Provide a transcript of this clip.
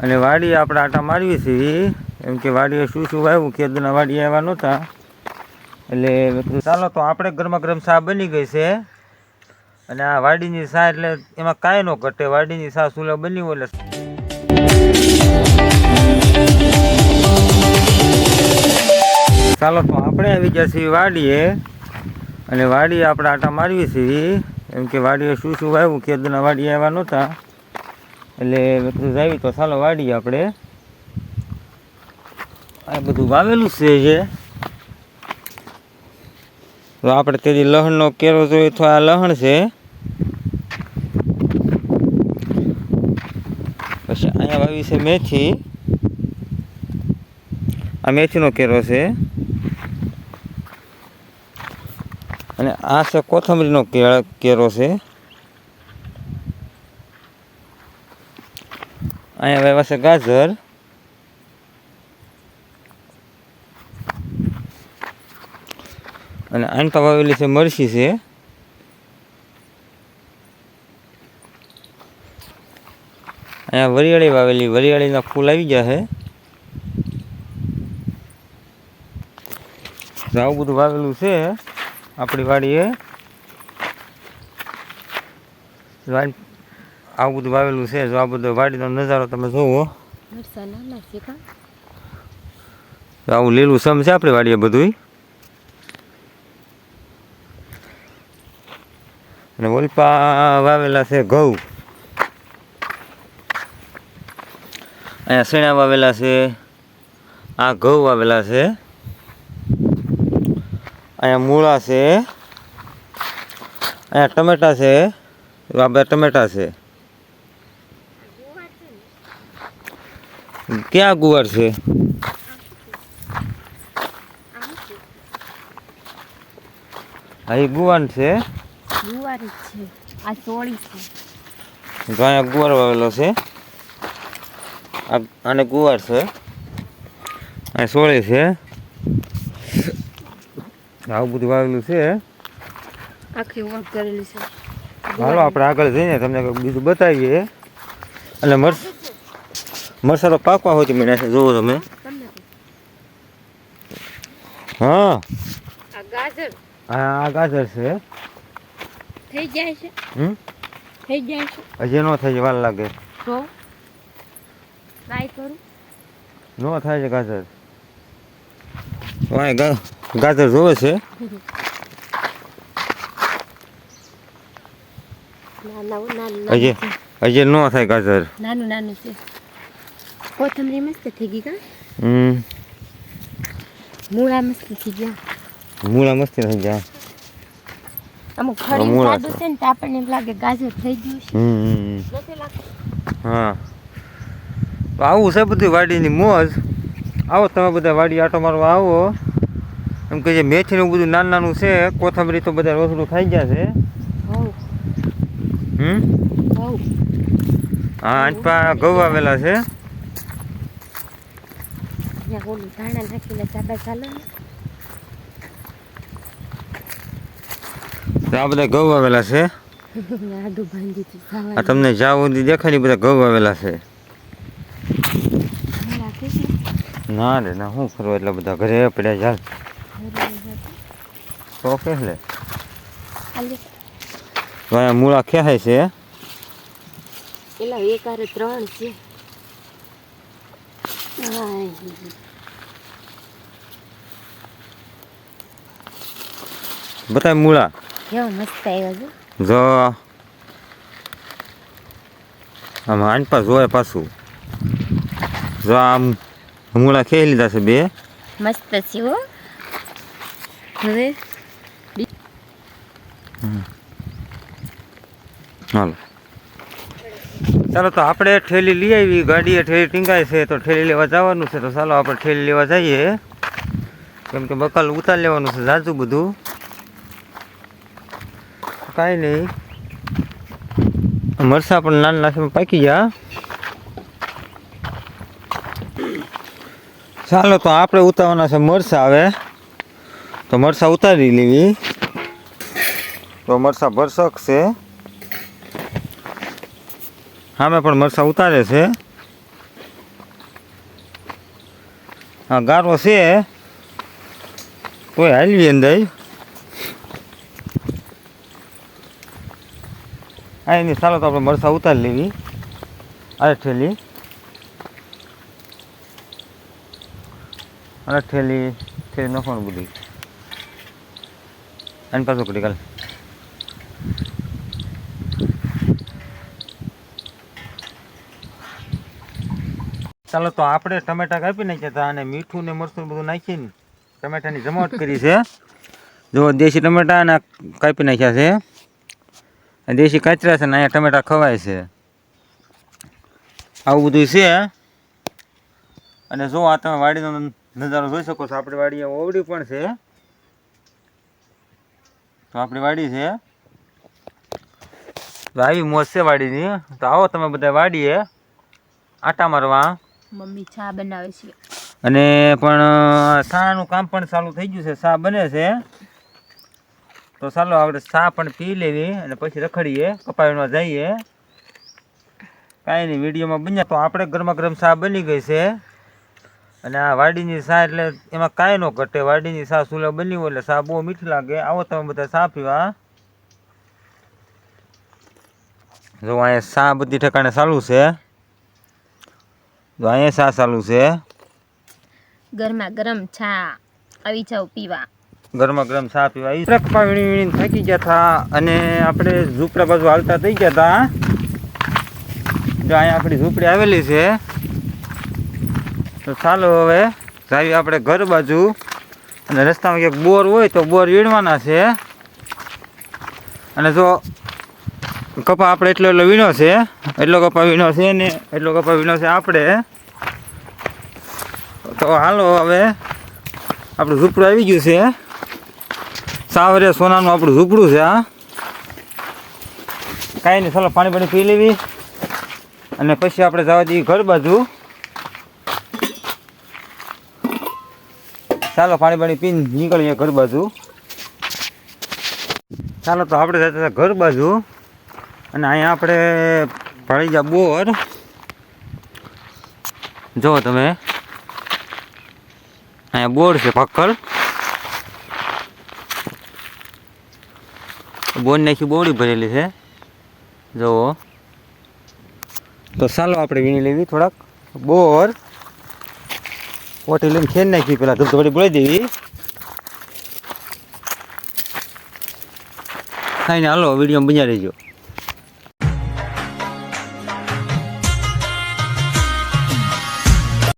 અને વાડીએ આપણે આટા મારવી છીએ, એમ કે વાડીએ શું શું વાવ્યું, ખેડૂતના વાડીએ આવ્યા નહોતા એટલે ચાલો તો આપણે ગરમા ગરમ ચા બની ગઈ છે. અને આ વાડીની ચા એટલે એમાં કાંઈ ન ઘટે, વાડીની ચા ચૂલા બની હોય એટલે ચાલો તો આપણે આવી ગયા છીએ વાડીએ, અને વાડીએ આપણે આટા મારવી છીએ, એમ કે વાડીએ શું શું વાવ્યું, ખેડૂતના વાડીએ આવ્યા નહોતા એટલે બધું આવી તો ચાલો વાડીએ આપણે આ બધું વાવેલું છે. તો આપણે તેથી લહણનો કેરો જોઈએ તો આ લહણ છે. પછી અહીંયા વાવી છે મેથી, આ મેથીનો કેરો છે. અને આ છે કોથમરીનો કેરો છે. અહીંયા વાવ્યા છે ગાજર, અને આંટા વાવેલી છે મરચી છે. અહીંયા વરિયાળી વાવેલી, વરિયાળીના ફૂલ આવી ગયા છે. આવું બધું વાવેલું છે આપણી વાડીએ. આવું બધું વાવેલું છે. જો આ બધો વાડીનો નજારો તમે જોવો, આવું લીલું સમ છે આપણી વાડીએ બધું. અને ઓલપા વાવેલા છે ઘઉં, અહીંયા શેણા વાવેલા છે, આ ઘઉં વાવેલા છે, અહીંયા મૂળા છે, અહીંયા ટમેટા છે, આ બે ટમેટા છે. ક્યાં ગુવાર છે? હા એ ગુવાર છે. અહીંયા ગુવાર વાવેલો છે, આને ગુવાર છે, આ સોળી છે. આવું બધું વાવેલું છે. હાલો આપણે આગળ જઈને તમને બીજું બતાવીએ. અને મરસા તો પાકવા હોય મને જોવો તમે. હા આ ગાજર છે. થઈ જાય છે. થઈ જાય છે. હજી નો થાય છે, વાર લાગે. તો ટ્રાય કરું. નો થાય છે ગાજર. ગાજર જોવે છે. હજી નો થાય ગાજર. નાનું નાનું છે. કોથમરી મસ્ત થઈ ગઈ કા? મૂળા મસ્ત થઈ ગયા. મૂળા મસ્ત થઈ ગયા. અમુક ફળી સાદું છે ને તો આપણને એમ લાગે ગાજર થઈ ગયું છે. નથી લાગતું? હા તો આવું છે બધું વાડીની મોજ. આવો તમે બધા વાડી આટો મારવા આવો. એમ કે જે મેથીનું બધું નાનું નાનું છે, કોથમરી તો બધા રોસડું ખાઈ ગયા છે. હા આંચપા ઘઉં આવેલા છે. ઓલું ધાણા નાખીને ચાબા ચાલે ને. આ બધા ઘઉં આવેલા છે. આ તમને જ્યાં સુધી દેખાય બધા ઘઉં આવેલા છે. ના રે ના, શું કરવા એટલા બધા ઘરે પડ્યા ચાલ તો કે લે. અહીંયા મૂળા ખેહાય છે. એલા એક આરે 3 છે. બધા મૂળા કેવો મસ્ત આવ્યો છે. જો આમ આંચપા જોય પાછું. જો આમ મૂળા ખેઈ લીધા છે બે. મસ્ત છે હો. હવે હાલો ચાલો તો આપણે ઠેલી લઈ આવી. ગાડીએ ઠેલી ટીંગાય છે તો ઠેલી લેવા જવાનું છે. તો ચાલો આપણે ઠેલી લેવા જઈએ, કેમ કે બકાલ ઉતાર લેવાનું છે જાજુ બધું. કાંઈ નહીં, મરસા પણ નાના નાના પાકી ગયા. ચાલો તો આપણે ઉતારવાના છે મરસા. હવે તો મરસા ઉતારી લેવી. તો મરસા ભરસક છે. સામે પણ મરચાં ઉતારે છે. હા ગારો છે તોય હાલવી અંદર. હા એની ચાલો તો આપણે મરચાં ઉતારી લેવી. અરે ઠેલી નખવાનું બધી અને પાછું કરી કાલે. ચાલો તો આપણે ટમેટા કાપી નાખ્યા હતા અને મીઠું ને મરચું બધું નાખીને ટમેટાની જમાવટ કરી છે. જો દેશી ટમેટા અને કાપી નાખ્યા છે. દેશી કાચરા છે ને અહીંયા ટમેટા ખવાય છે. આવું બધું છે. અને જો આ તમે વાડીનો નજારો જોઈ શકો છો. આપણી વાડી ઓવડી પણ છે. તો આપણી વાડી છે. તો આવી મોજ છે વાડીની. તો આવો તમે બધા વાડીએ આટા મારવા. મમ્મી ચા બનાવે છે. અને પણ શાનું કામ પણ ચાલુ થઈ ગયું છે. શા બને છે. તો ચાલો આપણે શા પણ પી લેવી અને પછી રખડીએ કપાવીમાં જઈએ. કાંઈ નહીં વિડીયોમાં બન્યા. તો આપણે ગરમા ગરમ શા બની ગઈ છે. અને આ વાડીની શા એટલે એમાં કાંઈ ન ઘટે. વાડીની શા ચૂલા બની હોય એટલે શા બહુ મીઠી લાગે. આવો તમે બધા શા પીવા. જો અહીંયા શા બધી ઠેકાણે ચાલુ છે. તો અહીંયા શા ચાલુ છે. ગરમા ગરમ ચા આવી જાવ પીવા. ગરમા ગરમ ચા પીવા. ટ્રકમાં વીણી થાકી ગયા હતા અને આપણે ઝૂંપડા બાજુ હાલતા થઈ ગયા હતા. જો અહીંયા આપણી ઝૂંપડી આવેલી છે. તો ચાલો હવે જાવી આપણે ઘર બાજુ. અને રસ્તામાં ક્યાંક બોર હોય તો બોર વીણવાના છે. અને જો કપા આપણે એટલો વીણો છે. એટલો કપા વીણો છે ને એટલો કપા વીણો છે આપણે. તો હાલો હવે આપણું ઝૂંપડું આવી ગયું છે. સાવરે સોનાનું આપણું ઝૂંપડું છે આ. કાંઈ નહીં ચાલો પાણી પી લેવી અને પછી આપણે જવા દઈએ ઘર બાજુ. ચાલો પાણી પીને નીકળીએ ઘર બાજુ. ચાલો તો આપણે જતા હતા ઘર બાજુ. અને અહીંયા આપણે ભળી ગયા બોર. જુઓ તમે અહીંયા બોર છે પક્કર. બોર નાખી બોડી ભરેલી છે જુઓ. તો ચાલો આપણે વીણી લેવી થોડાક બોર. ઓટી લઈને ખેર નાખી પેલા ધૂપધોડી બોળી દેવી. કાંઈ ને હાલો વિડીયો બન્યા રહેજો.